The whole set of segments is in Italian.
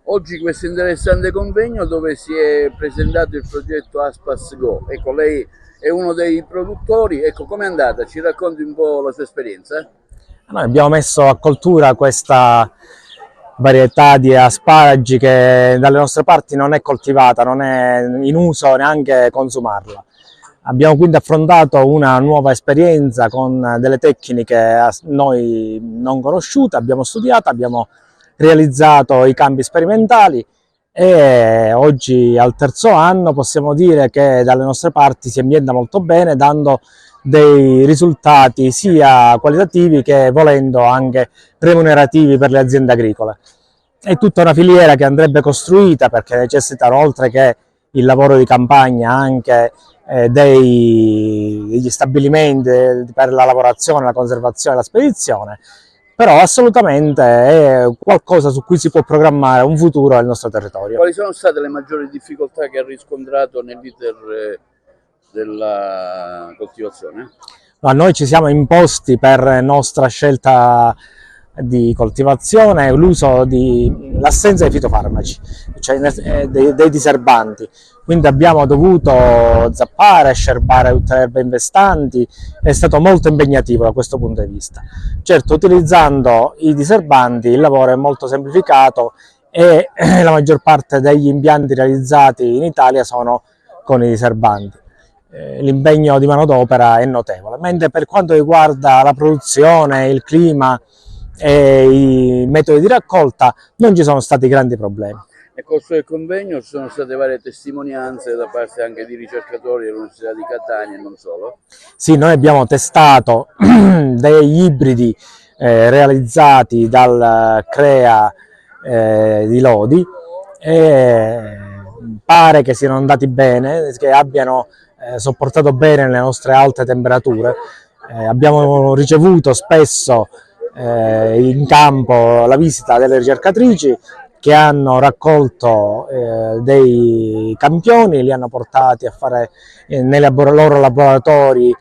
Oggi questo interessante convegno dove si è presentato il progetto Aspas Go. Ecco, lei è uno dei produttori, ecco, com'è andata? Ci racconti un po' la sua esperienza? Noi abbiamo messo a coltura questa varietà di asparagi che dalle nostre parti non è coltivata, non è in uso neanche consumarla. Abbiamo quindi affrontato una nuova esperienza con delle tecniche a noi non conosciute, abbiamo studiato, abbiamo realizzato i campi sperimentali e oggi al terzo anno possiamo dire che dalle nostre parti si ambienta molto bene, dando dei risultati sia qualitativi che, volendo, anche remunerativi per le aziende agricole. È tutta una filiera che andrebbe costruita, perché necessitano, oltre che il lavoro di campagna, anche degli stabilimenti per la lavorazione, la conservazione e la spedizione, però assolutamente è qualcosa su cui si può programmare un futuro nel nostro territorio. Quali sono state le maggiori difficoltà che ha riscontrato nell'iter della coltivazione? A noi ci siamo imposti, per nostra scelta di coltivazione, l'assenza dei fitofarmaci, cioè dei diserbanti. Quindi abbiamo dovuto zappare, scerbare tutte le erbe investanti, è stato molto impegnativo da questo punto di vista. Certo, utilizzando i diserbanti il lavoro è molto semplificato e la maggior parte degli impianti realizzati in Italia sono con i diserbanti. L'impegno di manodopera è notevole, mentre per quanto riguarda la produzione, il clima e i metodi di raccolta non ci sono stati grandi problemi. Nel corso del convegno ci sono state varie testimonianze da parte anche di ricercatori dell'Università di Catania e non solo. Sì, noi abbiamo testato degli ibridi realizzati dal CREA di Lodi e pare che siano andati bene, che abbiano sopportato bene le nostre alte temperature. Abbiamo ricevuto spesso in campo la visita delle ricercatrici che hanno raccolto dei campioni, li hanno portati a fare nei loro laboratori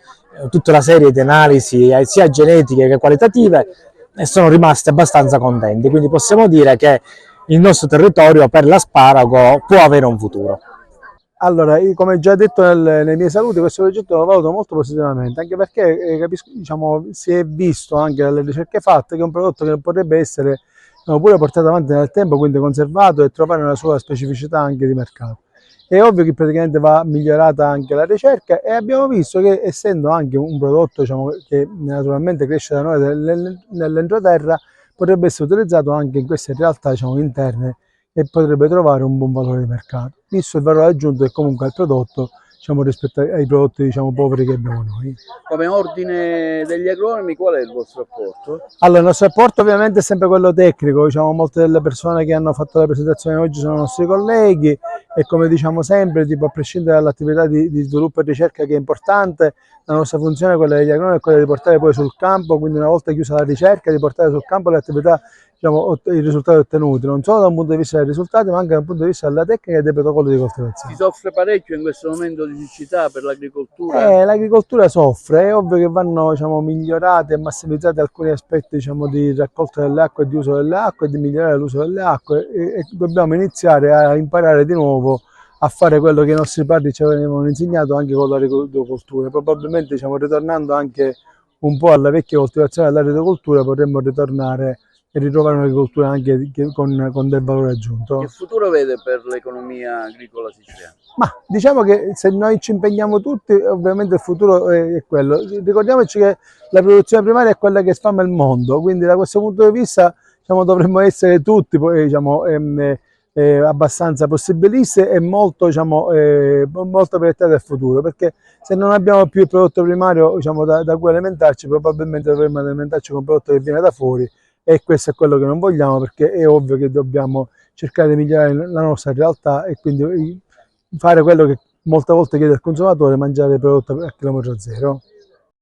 tutta una serie di analisi sia genetiche che qualitative e sono rimasti abbastanza contenti. Quindi possiamo dire che il nostro territorio per l'asparago può avere un futuro. Allora, come già detto nei miei saluti, questo progetto lo valuto molto positivamente, anche perché si è visto anche dalle ricerche fatte che è un prodotto che potrebbe essere pure portato avanti nel tempo, quindi conservato e trovare una sua specificità anche di mercato. È ovvio che praticamente va migliorata anche la ricerca e abbiamo visto che, essendo anche un prodotto che naturalmente cresce da noi nell'entroterra, potrebbe essere utilizzato anche in queste realtà interne e potrebbe trovare un buon valore di mercato, visto il valore aggiunto che comunque al prodotto rispetto ai prodotti poveri che abbiamo noi. Come ordine degli agronomi, qual è il vostro apporto? Allora, il nostro apporto ovviamente è sempre quello tecnico, molte delle persone che hanno fatto la presentazione oggi sono nostri colleghi e, come diciamo sempre, a prescindere dall'attività di sviluppo e ricerca che è importante, la nostra funzione, quella degli agronomi, è quella di portare poi sul campo, quindi una volta chiusa la ricerca, di portare sul campo le attività, i risultati ottenuti, non solo da un punto di vista dei risultati, ma anche da un punto di vista della tecnica e dei protocolli di coltivazione. Si soffre parecchio in questo momento di siccità per l'agricoltura? L'agricoltura soffre, è ovvio che vanno migliorati e massimizzati alcuni aspetti di raccolta delle acque e di uso delle acque e di migliorare l'uso delle acque e dobbiamo iniziare a imparare di nuovo a fare quello che i nostri padri ci avevano insegnato anche con l'agricoltura. Probabilmente ritornando anche un po' alla vecchia coltivazione dell'agricoltura potremmo ritornare e ritrovare un'agricoltura anche con del valore aggiunto. Che futuro vede per l'economia agricola siciliana? Ma diciamo che se noi ci impegniamo tutti, ovviamente il futuro è quello. Ricordiamoci che la produzione primaria è quella che sfama il mondo, quindi da questo punto di vista dovremmo essere tutti abbastanza possibilisti e molto proiettati al futuro, perché se non abbiamo più il prodotto primario da cui alimentarci, probabilmente dovremmo alimentarci con un prodotto che viene da fuori e questo è quello che non vogliamo, perché è ovvio che dobbiamo cercare di migliorare la nostra realtà e quindi fare quello che molte volte chiede il consumatore, mangiare il prodotto a chilometro zero.